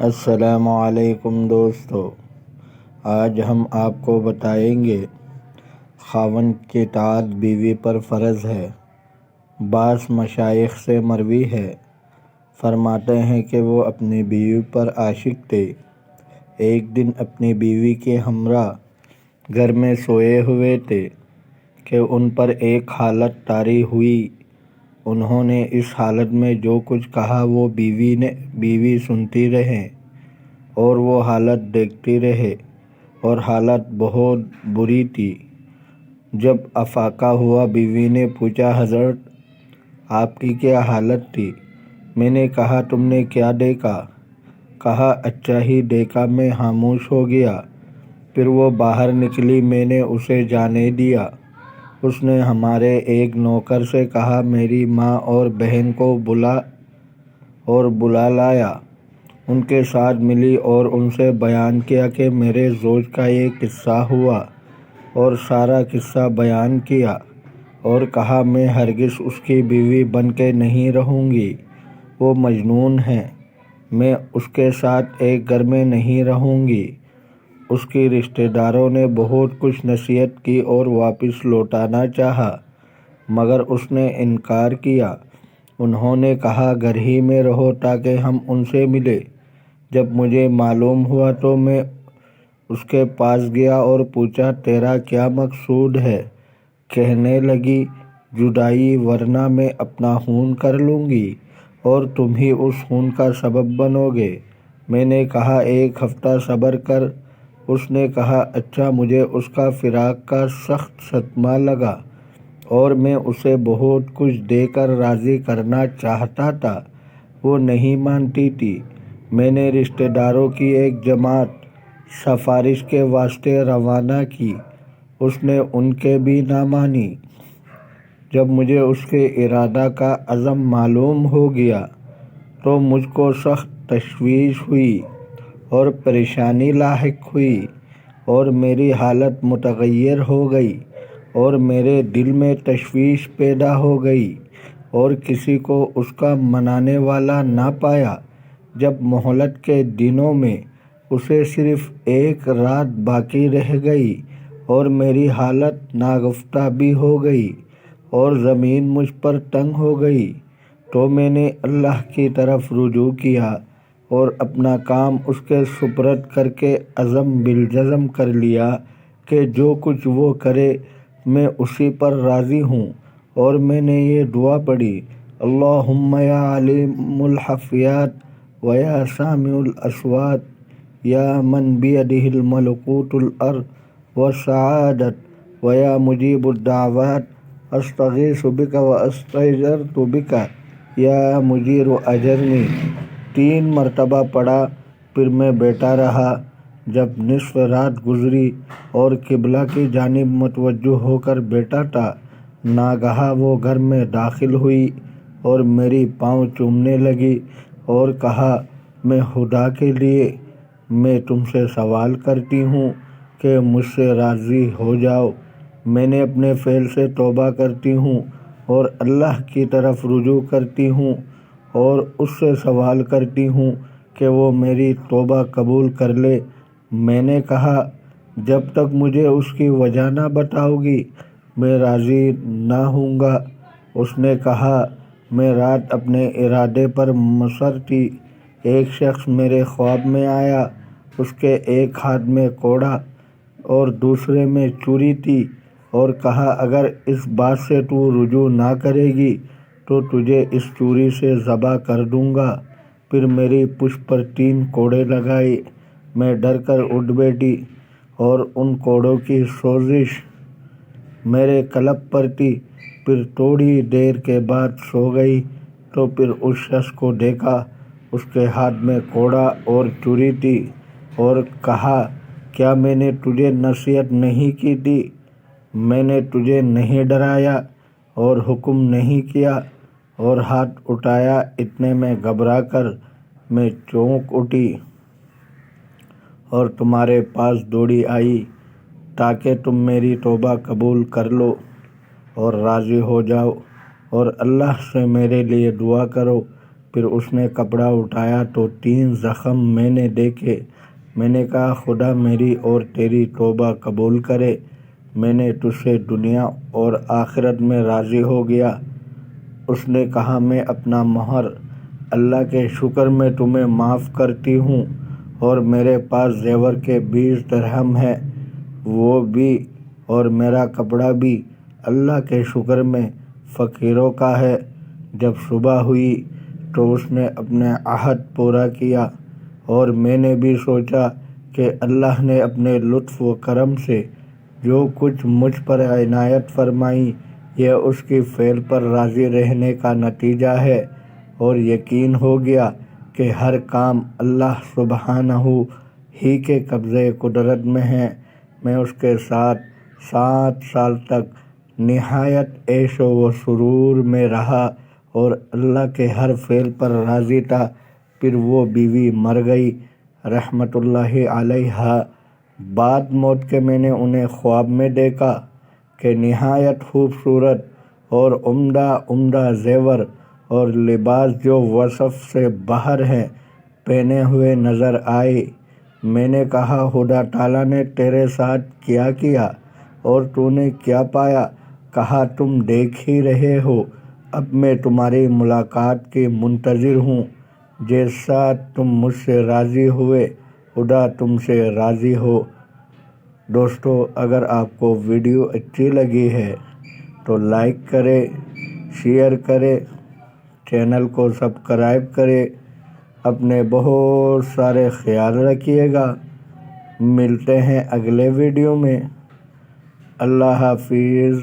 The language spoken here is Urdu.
السلام علیکم دوستو، آج ہم آپ کو بتائیں گے خاوند کی اطاعت بیوی پر فرض ہے۔ بعض مشائخ سے مروی ہے، فرماتے ہیں کہ وہ اپنی بیوی پر عاشق تھے۔ ایک دن اپنی بیوی کے ہمراہ گھر میں سوئے ہوئے تھے کہ ان پر ایک حالت طاری ہوئی۔ انہوں نے اس حالت میں جو کچھ کہا وہ بیوی سنتی رہے اور وہ حالت دیکھتی رہے، اور حالت بہت بری تھی۔ جب افاقہ ہوا، بیوی نے پوچھا، حضرت آپ کی کیا حالت تھی؟ میں نے کہا، تم نے کیا دیکھا؟ کہا، اچھا ہی دیکھا۔ میں خاموش ہو گیا۔ پھر وہ باہر نکلی، میں نے اسے جانے دیا۔ اس نے ہمارے ایک نوکر سے کہا، میری ماں اور بہن کو بلا لایا۔ ان کے ساتھ ملی اور ان سے بیان کیا کہ میرے زوج کا یہ قصہ ہوا، اور سارا قصہ بیان کیا، اور کہا میں ہرگز اس کی بیوی بن کے نہیں رہوں گی، وہ مجنون ہے، میں اس کے ساتھ ایک گھر میں نہیں رہوں گی۔ اس کی رشتہ داروں نے بہت کچھ نصیحت کی اور واپس لوٹانا چاہا، مگر اس نے انکار کیا۔ انہوں نے کہا، گھر ہی میں رہو تاکہ ہم ان سے ملیں۔ جب مجھے معلوم ہوا تو میں اس کے پاس گیا اور پوچھا، تیرا کیا مقصود ہے؟ کہنے لگی، جدائی، ورنہ میں اپنا خون کر لوں گی اور تم ہی اس خون کا سبب بنو گے۔ میں نے کہا، ایک ہفتہ صبر کر۔ اس نے کہا، اچھا۔ مجھے اس کا فراق کا سخت صدمہ لگا اور میں اسے بہت کچھ دے کر راضی کرنا چاہتا تھا، وہ نہیں مانتی تھی۔ میں نے رشتہ داروں کی ایک جماعت سفارش کے واسطے روانہ کی، اس نے ان کے بھی نہ مانی۔ جب مجھے اس کے ارادہ کا عزم معلوم ہو گیا تو مجھ کو سخت تشویش ہوئی اور پریشانی لاحق ہوئی، اور میری حالت متغیر ہو گئی اور میرے دل میں تشویش پیدا ہو گئی، اور کسی کو اس کا منانے والا نہ پایا۔ جب مہلت کے دنوں میں اسے صرف ایک رات باقی رہ گئی اور میری حالت ناگفتہ بھی ہو گئی اور زمین مجھ پر تنگ ہو گئی، تو میں نے اللہ کی طرف رجوع کیا اور اپنا کام اس کے سپرد کر کے عزم بالجزم کر لیا کہ جو کچھ وہ کرے میں اسی پر راضی ہوں، اور میں نے یہ دعا پڑھی، اللہم یا علیم الخفیات و یا سامع الاصوات یا من بیدہ الملکوت الارض والسعادت و یا مجیب الدعوات استغیث بک و استجرت بک یا مجیر اجرنی۔ 3 مرتبہ پڑھا، پھر میں بیٹھا رہا۔ جب نصف رات گزری اور قبلہ کی جانب متوجہ ہو کر بیٹھا تھا، ناگہاں وہ گھر میں داخل ہوئی اور میری پاؤں چومنے لگی اور کہا، میں خدا کے لیے میں تم سے سوال کرتی ہوں کہ مجھ سے راضی ہو جاؤ۔ میں نے اپنے فعل سے توبہ کرتی ہوں اور اللہ کی طرف رجوع کرتی ہوں اور اس سے سوال کرتی ہوں کہ وہ میری توبہ قبول کر لے۔ میں نے کہا، جب تک مجھے اس کی وجہ نہ بتاؤ گی میں راضی نہ ہوں گا۔ اس نے کہا، میں رات اپنے ارادے پر مصر تھی، ایک شخص میرے خواب میں آیا، اس کے ایک ہاتھ میں کوڑا اور دوسرے میں چوری تھی، اور کہا، اگر اس بات سے تو رجوع نہ کرے گی تو تجھے اس چوری سے ذبح کر دوں گا۔ پھر میری پشت پر 3 کوڑے لگائے، میں ڈر کر اٹھ بیٹھی اور ان کوڑوں کی سوزش میرے قلب پر تھی۔ پھر تھوڑی دیر کے بعد سو گئی تو پھر اس شخص کو دیکھا، اس کے ہاتھ میں کوڑا اور چوری تھی، اور کہا، کیا میں نے تجھے نصیحت نہیں کی تھی؟ میں نے تجھے نہیں ڈرایا اور حکم نہیں کیا اور ہاتھ اٹھایا؟ اتنے میں گھبرا کر میں چونک اٹھی اور تمہارے پاس دوڑی آئی تاکہ تم میری توبہ قبول کر لو اور راضی ہو جاؤ اور اللہ سے میرے لیے دعا کرو پھر اس نے کپڑا اٹھایا تو 3 زخم میں نے دیکھے۔ میں نے کہا خدا میری اور تیری توبہ قبول کرے، میں نے تجھ سے دنیا اور آخرت میں راضی ہو گیا۔ اس نے کہا میں اپنا مہر، اللہ کے شکر میں تمہیں معاف کرتی ہوں، اور میرے پاس زیور کے 20 درہم ہے، وہ بھی، اور میرا کپڑا بھی، اللہ کے شکر میں فقیروں کا ہے۔ جب صبح ہوئی تو اس نے اپنا عہد پورا کیا، اور میں نے بھی سوچا کہ اللہ نے اپنے لطف و کرم سے جو کچھ مجھ پر عنایت فرمائی یہ اس کی فعل پر راضی رہنے کا نتیجہ ہے، اور یقین ہو گیا کہ ہر کام اللہ سبحانہ ہی کے قبضۂ قدرت میں ہے۔ میں اس کے ساتھ 7 سال تک نہایت عیش و سرور میں رہا اور اللہ کے ہر فعل پر راضی تھا۔ پھر وہ بیوی مر گئی رحمۃ اللہ علیہا۔ بعد موت کے میں نے انہیں خواب میں دیکھا کہ نہایت خوبصورت اور عمدہ زیور اور لباس جو وصف سے باہر ہیں پہنے ہوئے نظر آئے۔ میں نے کہا خدا تعالیٰ نے تیرے ساتھ کیا کیا اور تو نے کیا پایا؟ کہا تم دیکھ ہی رہے ہو، اب میں تمہاری ملاقات کی منتظر ہوں۔ جیسا تم مجھ سے راضی ہوئے خدا تم سے راضی ہو۔ دوستو، اگر آپ کو ویڈیو اچھی لگی ہے تو لائک کرے، شیئر کرے، چینل کو سبسکرائب کرے، اپنے بہت سارے خیال رکھیے گا۔ ملتے ہیں اگلے ویڈیو میں۔ اللہ حافظ۔